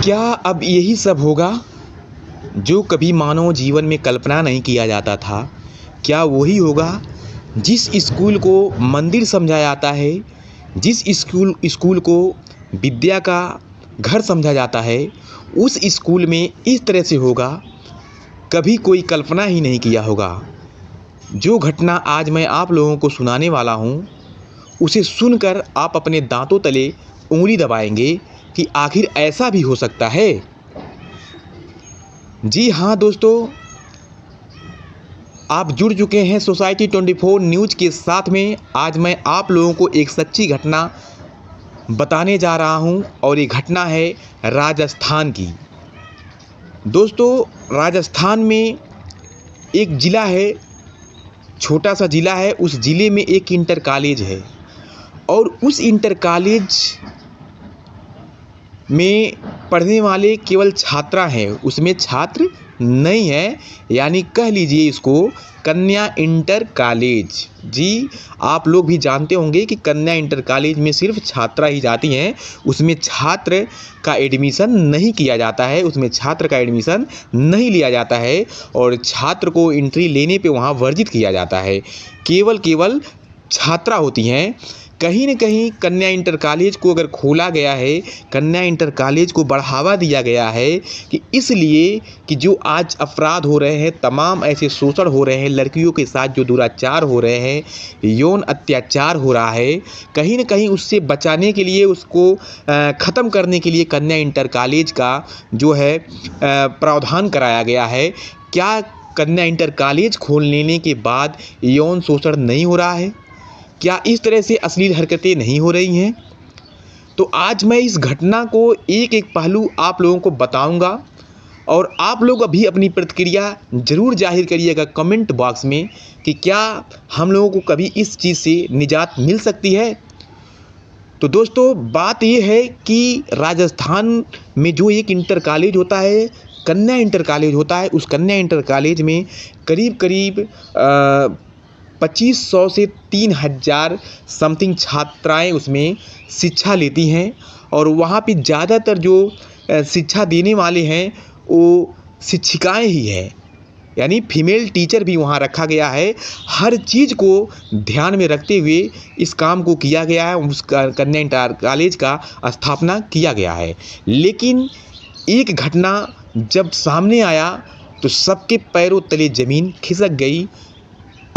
क्या अब यही सब होगा जो कभी मानव जीवन में कल्पना नहीं किया जाता था? क्या वही होगा जिस स्कूल को मंदिर समझा जाता है, जिस स्कूल को विद्या का घर समझा जाता है, उस स्कूल में इस तरह से होगा, कभी कोई कल्पना ही नहीं किया होगा। जो घटना आज मैं आप लोगों को सुनाने वाला हूँ, उसे सुनकर आप अपने दाँतों तले उँगली दबाएँगे कि आखिर ऐसा भी हो सकता है। जी हाँ दोस्तों, आप जुड़ चुके हैं सोसाइटी 24 न्यूज़ के साथ में। आज मैं आप लोगों को एक सच्ची घटना बताने जा रहा हूं और ये घटना है राजस्थान की। दोस्तों, राजस्थान में एक ज़िला है, छोटा सा ज़िला है। उस ज़िले में एक इंटर कॉलेज है और उस इंटर कॉलेज में पढ़ने वाले केवल छात्रा हैं, उसमें छात्र नहीं है। यानी कह लीजिए इसको कन्या इंटर कॉलेज। जी, आप लोग भी जानते होंगे कि कन्या इंटर कॉलेज में सिर्फ छात्रा ही जाती हैं, उसमें छात्र का एडमिशन नहीं किया जाता है, उसमें छात्र का एडमिशन नहीं लिया जाता है और छात्र को एंट्री लेने पे वहाँ वर्जित किया जाता है। केवल छात्रा होती हैं। कहीं न कहीं कन्या इंटर कॉलेज को अगर खोला गया है, कन्या इंटर कॉलेज को बढ़ावा दिया गया है कि इसलिए कि जो आज अपराध हो रहे हैं, तमाम ऐसे शोषण हो रहे हैं, लड़कियों के साथ जो दुराचार हो रहे हैं, यौन अत्याचार हो रहा है, कहीं न कहीं उससे बचाने के लिए, उसको ख़त्म करने के लिए कन्या इंटर कॉलेज का जो है प्रावधान कराया गया है। क्या कन्या इंटर कॉलेज खोल लेने के बाद यौन शोषण नहीं हो रहा है? क्या इस तरह से अश्लील हरकतें नहीं हो रही हैं? तो आज मैं इस घटना को एक-एक पहलू आप लोगों को बताऊंगा और आप लोग अभी अपनी प्रतिक्रिया ज़रूर ज़ाहिर करिएगा कमेंट बॉक्स में कि क्या हम लोगों को कभी इस चीज़ से निजात मिल सकती है। तो दोस्तों, बात ये है कि राजस्थान में जो एक इंटर कॉलेज होता है, कन्या इंटर कॉलेज होता है, उस कन्या इंटर कॉलेज में करीब 2500 से 3000 समथिंग छात्राएं उसमें शिक्षा लेती हैं और वहाँ पे ज़्यादातर जो शिक्षा देने वाले हैं वो शिक्षिकाएं ही हैं, यानी फीमेल टीचर भी वहाँ रखा गया है। हर चीज़ को ध्यान में रखते हुए इस काम को किया गया है, उस कन्या इंटर कॉलेज का स्थापना किया गया है। लेकिन एक घटना जब सामने आया तो सबके पैरों तले ज़मीन खिसक गई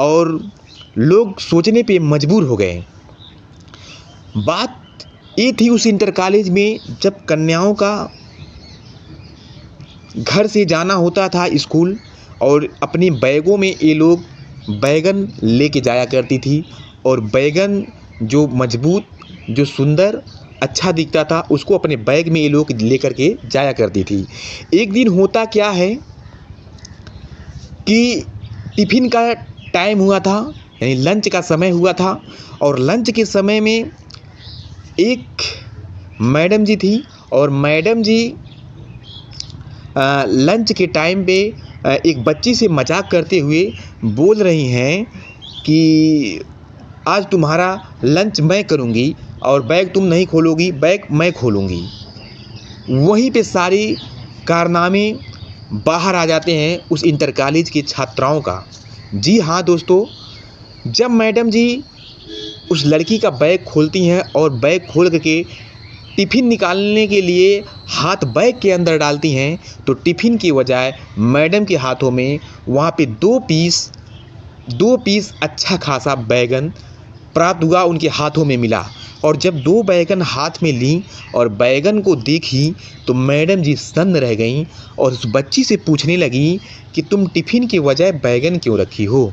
और लोग सोचने पे मजबूर हो गए। बात ये थी उस इंटर कॉलेज में जब कन्याओं का घर से जाना होता था स्कूल और अपने बैगों में ये लोग बैगन लेके जाया करती थी और बैगन जो मजबूत, जो सुंदर, अच्छा दिखता था, उसको अपने बैग में ये लोग लेकर के जाया करती थी। एक दिन होता क्या है कि टिफ़िन का टाइम हुआ था, यानी लंच का समय हुआ था और लंच के समय में एक मैडम जी थी और मैडम जी लंच के टाइम पे एक बच्ची से मजाक करते हुए बोल रही हैं कि आज तुम्हारा लंच मैं करूँगी और बैग तुम नहीं खोलोगी, बैग मैं खोलूँगी। वहीं पे सारी कारनामे बाहर आ जाते हैं उस इंटर कॉलेज की छात्राओं का। जी हाँ दोस्तों, जब मैडम जी उस लड़की का बैग खोलती हैं और बैग खोल करके टिफ़िन निकालने के लिए हाथ बैग के अंदर डालती हैं तो टिफ़िन की बजाय मैडम के हाथों में वहाँ पे दो पीस अच्छा खासा बैगन प्राप्त हुआ, उनके हाथों में मिला। और जब दो बैगन हाथ में ली और बैगन को देखी तो मैडम जी सन्न रह गईं और उस बच्ची से पूछने लगी कि तुम टिफ़िन के बजाय बैगन क्यों रखी हो?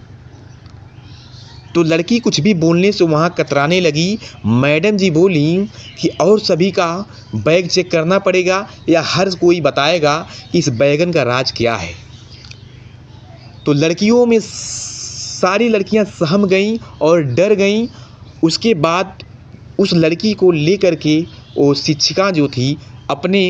तो लड़की कुछ भी बोलने से वहाँ कतराने लगी। मैडम जी बोली कि और सभी का बैग चेक करना पड़ेगा या हर कोई बताएगा कि इस बैगन का राज क्या है। तो लड़कियों में सारी लड़कियाँ सहम गईं और डर गईं। उसके बाद उस लड़की को लेकर के वो शिक्षिका जो थी अपने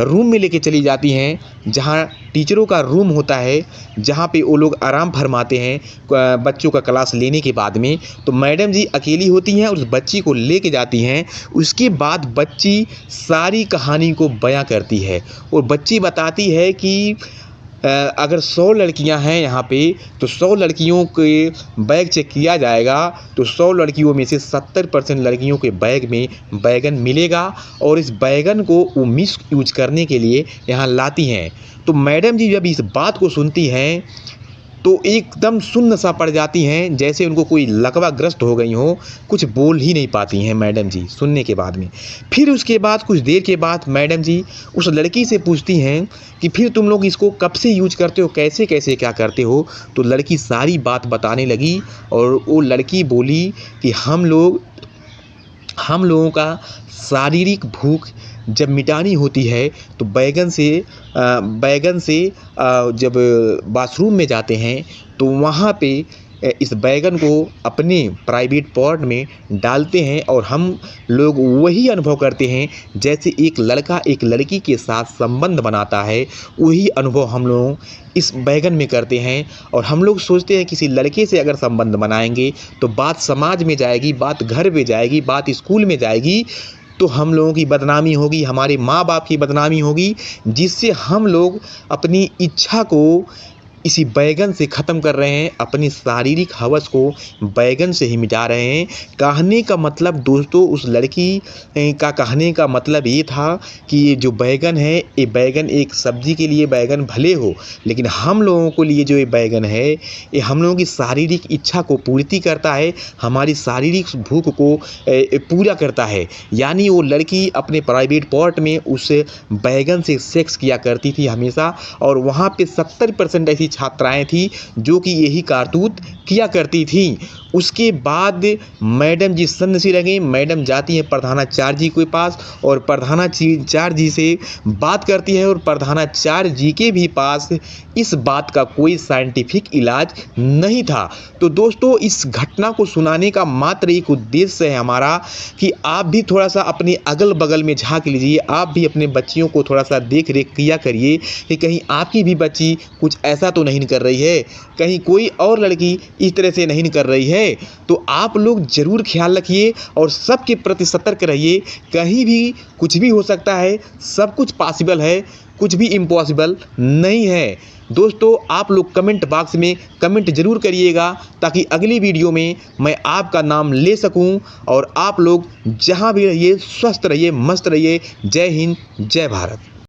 रूम में लेके चली जाती हैं जहाँ टीचरों का रूम होता है, जहाँ पे वो लोग आराम फरमाते हैं बच्चों का क्लास लेने के बाद में। तो मैडम जी अकेली होती हैं और उस बच्ची को लेके जाती हैं। उसके बाद बच्ची सारी कहानी को बयां करती है और बच्ची बताती है कि अगर 100 लड़कियां हैं यहाँ पे तो 100 लड़कियों के बैग चेक किया जाएगा तो 100 लड़कियों में से 70% लड़कियों के बैग में बैगन मिलेगा और इस बैगन को वो मिस यूज करने के लिए यहाँ लाती हैं। तो मैडम जी जब इस बात को सुनती हैं तो एकदम सुन्न सा पड़ जाती हैं, जैसे उनको कोई लकवा ग्रस्त हो गई हो, कुछ बोल ही नहीं पाती हैं मैडम जी सुनने के बाद में। फिर उसके बाद कुछ देर के बाद मैडम जी उस लड़की से पूछती हैं कि फिर तुम लोग इसको कब से यूज करते हो, कैसे कैसे क्या करते हो। तो लड़की सारी बात बताने लगी और वो लड़की बोली कि हम लोगों का शारीरिक भूख जब मिटानी होती है तो बैगन से जब बाथरूम में जाते हैं तो वहाँ पे इस बैगन को अपने प्राइवेट पॉट में डालते हैं और हम लोग वही अनुभव करते हैं जैसे एक लड़का एक लड़की के साथ संबंध बनाता है, वही अनुभव हम लोग इस बैगन में करते हैं। और हम लोग सोचते हैं किसी लड़के से अगर संबंध बनाएंगे तो बात समाज में जाएगी, बात घर में जाएगी, बात स्कूल में जाएगी, तो हम लोगों की बदनामी होगी, हमारे माँ बाप की बदनामी होगी, जिससे हम लोग अपनी इच्छा को इसी बैगन से ख़त्म कर रहे हैं, अपनी शारीरिक हवस को बैगन से ही मिटा रहे हैं। कहने का मतलब दोस्तों उस लड़की का कहने का मतलब ये था कि ये जो बैगन है, ये बैगन एक सब्जी के लिए बैगन भले हो, लेकिन हम लोगों के लिए जो ये बैगन है ये हम लोगों की शारीरिक इच्छा को पूर्ति करता है, हमारी शारीरिक भूख को पूरा करता है। यानी वो लड़की अपने प्राइवेट पार्ट में उस बैगन से सेक्स किया करती थी हमेशा, और वहाँ पे 70% ऐसी छात्राएं थी जो कि यही कारतूत किया करती थी। उसके बाद मैडम जी सन्न सी रह गई। मैडम जाती हैं प्रधानाचार्य जी के पास और प्रधानाचार्य जी से बात करती है और प्रधानाचार्य जी के भी पास इस बात का कोई साइंटिफिक इलाज नहीं था। तो दोस्तों इस घटना को सुनाने का मात्र एक उद्देश्य है हमारा कि आप भी थोड़ा सा अपने अगल बगल में झांक लीजिए, आप भी अपने बच्चियों को थोड़ा सा देख रेख किया करिए कि कहीं आपकी भी बच्ची कुछ ऐसा तो नहीं कर रही है, कहीं कोई और लड़की इस तरह से नहीं कर रही है। तो आप लोग ज़रूर ख्याल रखिए और सबके प्रति सतर्क रहिए। कहीं भी कुछ भी हो सकता है, सब कुछ पॉसिबल है, कुछ भी इम्पॉसिबल नहीं है। दोस्तों आप लोग कमेंट बॉक्स में कमेंट ज़रूर करिएगा ताकि अगली वीडियो में मैं आपका नाम ले सकूं। और आप लोग जहां भी रहिए स्वस्थ रहिए, मस्त रहिए। जय हिंद, जय भारत।